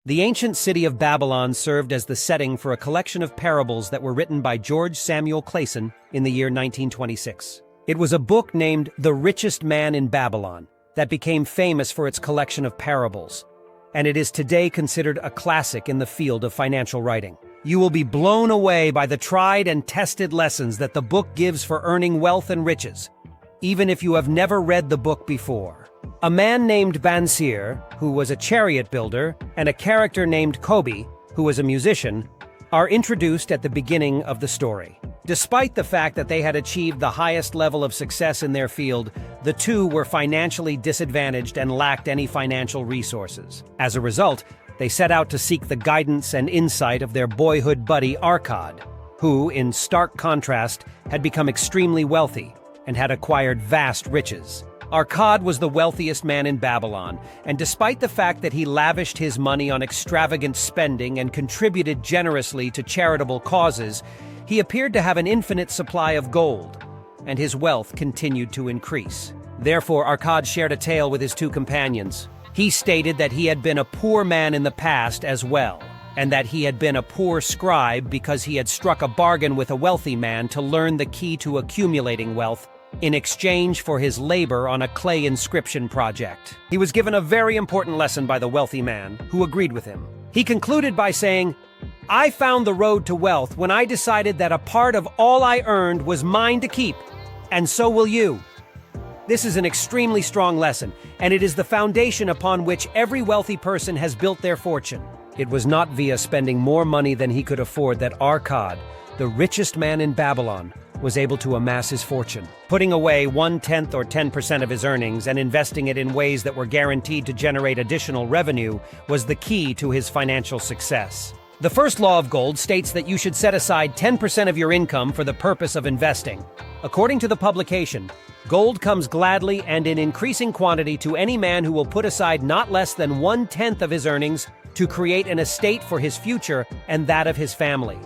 The ancient city of Babylon served as the setting for a collection of parables that were written by George Samuel Clayson in the year 1926. It was a book named The Richest Man in Babylon that became famous for its collection of parables, and it is today considered a classic in the field of financial writing. You will be blown away by the tried and tested lessons that the book gives for earning wealth and riches, even if you have never read the book before. A man named Bansir, who was a chariot builder, and a character named Kobe, who was a musician, are introduced at the beginning of the story. Despite the fact that they had achieved the highest level of success in their field, the two were financially disadvantaged and lacked any financial resources. As a result, they set out to seek the guidance and insight of their boyhood buddy Arkad, who, in stark contrast, had become extremely wealthy and had acquired vast riches. Arkad was the wealthiest man in Babylon, and despite the fact that he lavished his money on extravagant spending and contributed generously to charitable causes, he appeared to have an infinite supply of gold, and his wealth continued to increase. Therefore, Arkad shared a tale with his two companions. He stated that he had been a poor man in the past as well, and that he had been a poor scribe because he had struck a bargain with a wealthy man to learn the key to accumulating wealth in exchange for his labor on a clay inscription project. He was given a very important lesson by the wealthy man, who agreed with him. He concluded by saying, "I found the road to wealth when I decided that a part of all I earned was mine to keep, and so will you." This is an extremely strong lesson, and it is the foundation upon which every wealthy person has built their fortune. It was not via spending more money than he could afford that Arkad, the richest man in Babylon, was able to amass his fortune. Putting away 1/10 or 10% of his earnings and investing it in ways that were guaranteed to generate additional revenue was the key to his financial success. The first law of gold states that you should set aside 10% of your income for the purpose of investing. According to the publication, gold comes gladly and in increasing quantity to any man who will put aside not less than 1/10 of his earnings to create an estate for his future and that of his family.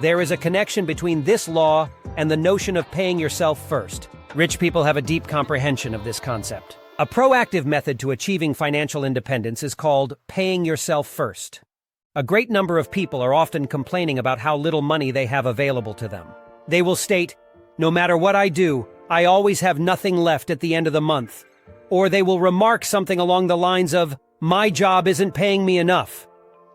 There is a connection between this law and the notion of paying yourself first. Rich people have a deep comprehension of this concept. A proactive method to achieving financial independence is called paying yourself first. A great number of people are often complaining about how little money they have available to them. They will state, "No matter what I do, I always have nothing left at the end of the month." Or they will remark something along the lines of, "My job isn't paying me enough."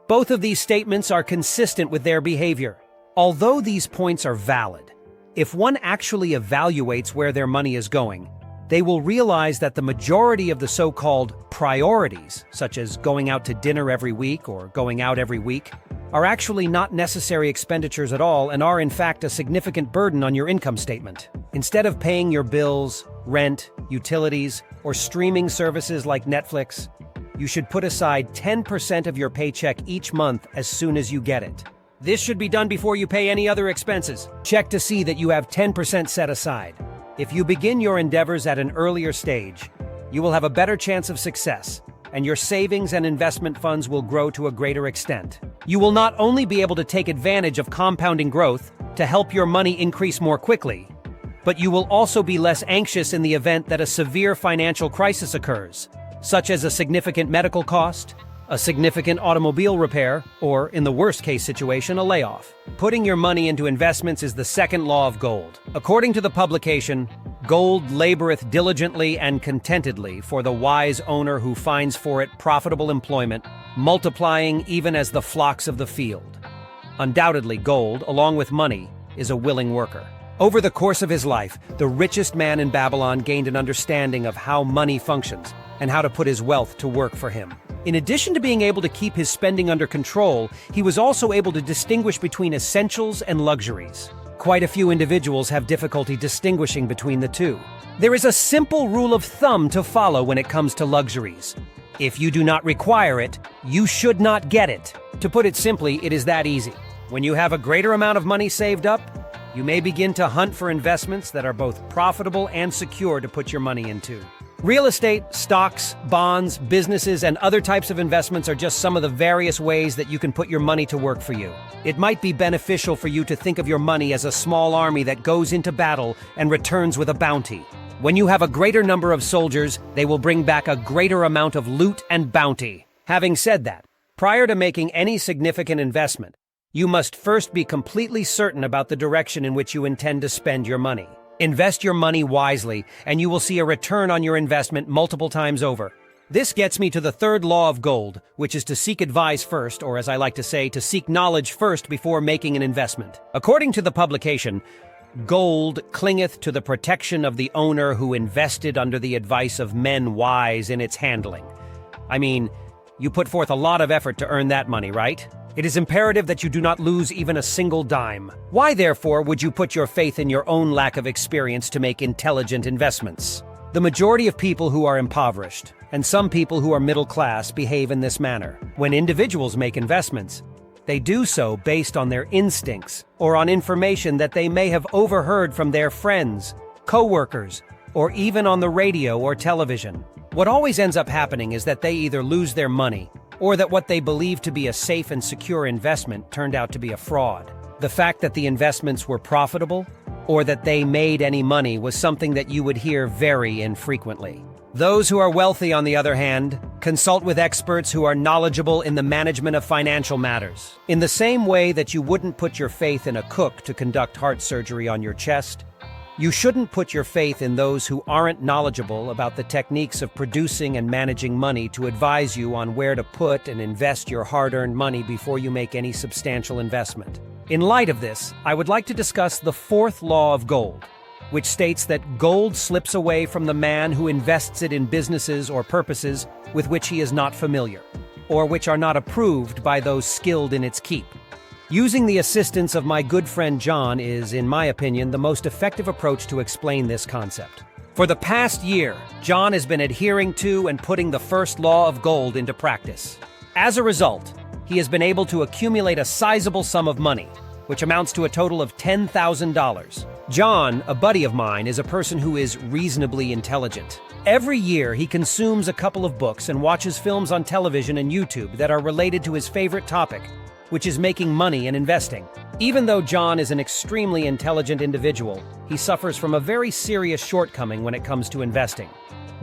Both of these statements are consistent with their behavior. Although these points are valid, if one actually evaluates where their money is going, they will realize that the majority of the so-called priorities, such as going out to dinner every week or going out every week, are actually not necessary expenditures at all and are in fact a significant burden on your income statement. Instead of paying your bills, rent, utilities, or streaming services like Netflix, you should put aside 10% of your paycheck each month as soon as you get it. This should be done before you pay any other expenses. Check to see that you have 10% set aside. If you begin your endeavors at an earlier stage, you will have a better chance of success, and your savings and investment funds will grow to a greater extent. You will not only be able to take advantage of compounding growth to help your money increase more quickly, but you will also be less anxious in the event that a severe financial crisis occurs, such as a significant medical cost, a significant automobile repair, or, in the worst-case situation, a layoff. Putting your money into investments is the second law of gold. According to the publication, "Gold laboreth diligently and contentedly for the wise owner who finds for it profitable employment, multiplying even as the flocks of the field." Undoubtedly, gold, along with money, is a willing worker. Over the course of his life, the richest man in Babylon gained an understanding of how money functions and how to put his wealth to work for him. In addition to being able to keep his spending under control, he was also able to distinguish between essentials and luxuries. Quite a few individuals have difficulty distinguishing between the two. There is a simple rule of thumb to follow when it comes to luxuries. If you do not require it, you should not get it. To put it simply, it is that easy. When you have a greater amount of money saved up, you may begin to hunt for investments that are both profitable and secure to put your money into. Real estate, stocks, bonds, businesses, and other types of investments are just some of the various ways that you can put your money to work for you. It might be beneficial for you to think of your money as a small army that goes into battle and returns with a bounty. When you have a greater number of soldiers, they will bring back a greater amount of loot and bounty. Having said that, Prior to making any significant investment, you must first be completely certain about the direction in which you intend to spend your money. Invest your money wisely, and you will see a return on your investment multiple times over. This gets me to the third law of gold, which is to seek advice first, or as I like to say, to seek knowledge first before making an investment. According to the publication, gold clingeth to the protection of the owner who invested under the advice of men wise in its handling. I mean, you put forth a lot of effort to earn that money, right? It is imperative that you do not lose even a single dime. Why, therefore, would you put your faith in your own lack of experience to make intelligent investments? The majority of people who are impoverished, and some people who are middle class, behave in this manner. When individuals make investments, they do so based on their instincts or on information that they may have overheard from their friends, co-workers, or even on the radio or television. What always ends up happening is that they either lose their money or that what they believed to be a safe and secure investment turned out to be a fraud. The fact that the investments were profitable or that they made any money was something that you would hear very infrequently. Those who are wealthy, on the other hand, consult with experts who are knowledgeable in the management of financial matters. In the same way that you wouldn't put your faith in a cook to conduct heart surgery on your chest, you shouldn't put your faith in those who aren't knowledgeable about the techniques of producing and managing money to advise you on where to put and invest your hard-earned money before you make any substantial investment. In light of this, I would like to discuss the fourth law of gold, which states that gold slips away from the man who invests it in businesses or purposes with which he is not familiar, or which are not approved by those skilled in its keep. Using the assistance of my good friend John is, in my opinion, the most effective approach to explain this concept. For the past year, John has been adhering to and putting the first law of gold into practice. As a result, he has been able to accumulate a sizable sum of money, which amounts to a total of $10,000. John, a buddy of mine, is a person who is reasonably intelligent. Every year, he consumes a couple of books and watches films on television and YouTube that are related to his favorite topic, which is making money and investing. Even though John is an extremely intelligent individual, he suffers from a very serious shortcoming when it comes to investing.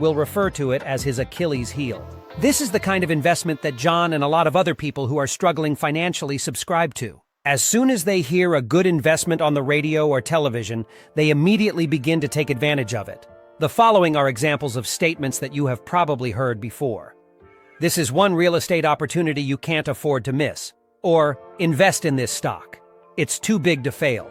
We'll refer to it as his Achilles heel. This is the kind of investment that John and a lot of other people who are struggling financially subscribe to. As soon as they hear a good investment on the radio or television, they immediately begin to take advantage of it. The following are examples of statements that you have probably heard before. This is one real estate opportunity you can't afford to miss. Or, invest in this stock. It's too big to fail.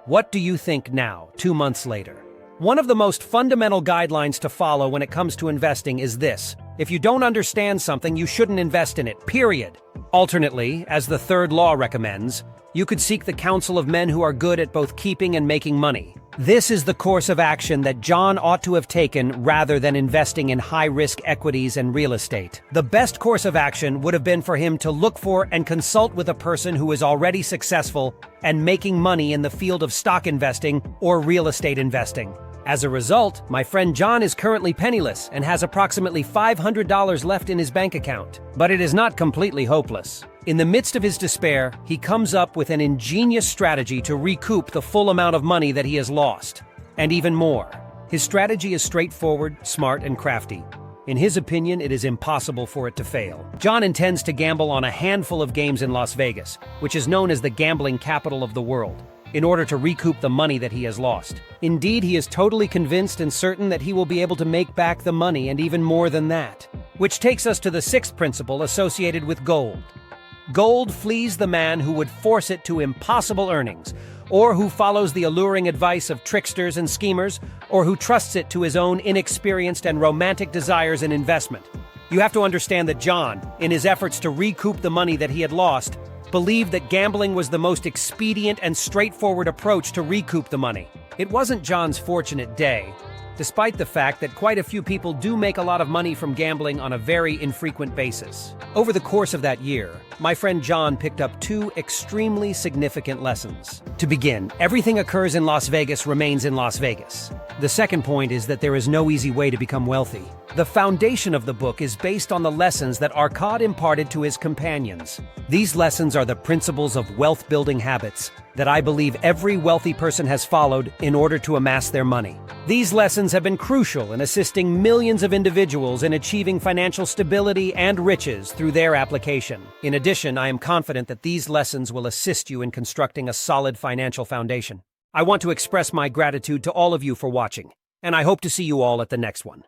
What do you think now, 2 months later? One of the most fundamental guidelines to follow when it comes to investing is this: if you don't understand something, you shouldn't invest in it, period. Alternately, as the third law recommends, you could seek the counsel of men who are good at both keeping and making money. This is the course of action that John ought to have taken rather than investing in high-risk equities and real estate. The best course of action would have been for him to look for and consult with a person who is already successful and making money in the field of stock investing or real estate investing. As a result, my friend John is currently penniless and has approximately $500 left in his bank account. But it is not completely hopeless. In the midst of his despair, he comes up with an ingenious strategy to recoup the full amount of money that he has lost, and even more. His strategy is straightforward, smart, and crafty. In his opinion, it is impossible for it to fail. John intends to gamble on a handful of games in Las Vegas, which is known as the gambling capital of the world, in order to recoup the money that he has lost. Indeed, he is totally convinced and certain that he will be able to make back the money and even more than that. Which takes us to the sixth principle associated with gold. Gold flees the man who would force it to impossible earnings, or who follows the alluring advice of tricksters and schemers, or who trusts it to his own inexperienced and romantic desires in investment. You have to understand that John, in his efforts to recoup the money that he had lost, believed that gambling was the most expedient and straightforward approach to recoup the money. It wasn't John's fortunate day, despite the fact that quite a few people do make a lot of money from gambling on a very infrequent basis. Over the course of that year, my friend John picked up 2 extremely significant lessons. To begin, everything occurs in Las Vegas remains in Las Vegas. The second point is that there is no easy way to become wealthy. The foundation of the book is based on the lessons that Arcad imparted to his companions. These lessons are the principles of wealth-building habits that I believe every wealthy person has followed in order to amass their money. These lessons have been crucial in assisting millions of individuals in achieving financial stability and riches through their application. In addition, I am confident that these lessons will assist you in constructing a solid financial foundation. I want to express my gratitude to all of you for watching, and I hope to see you all at the next one.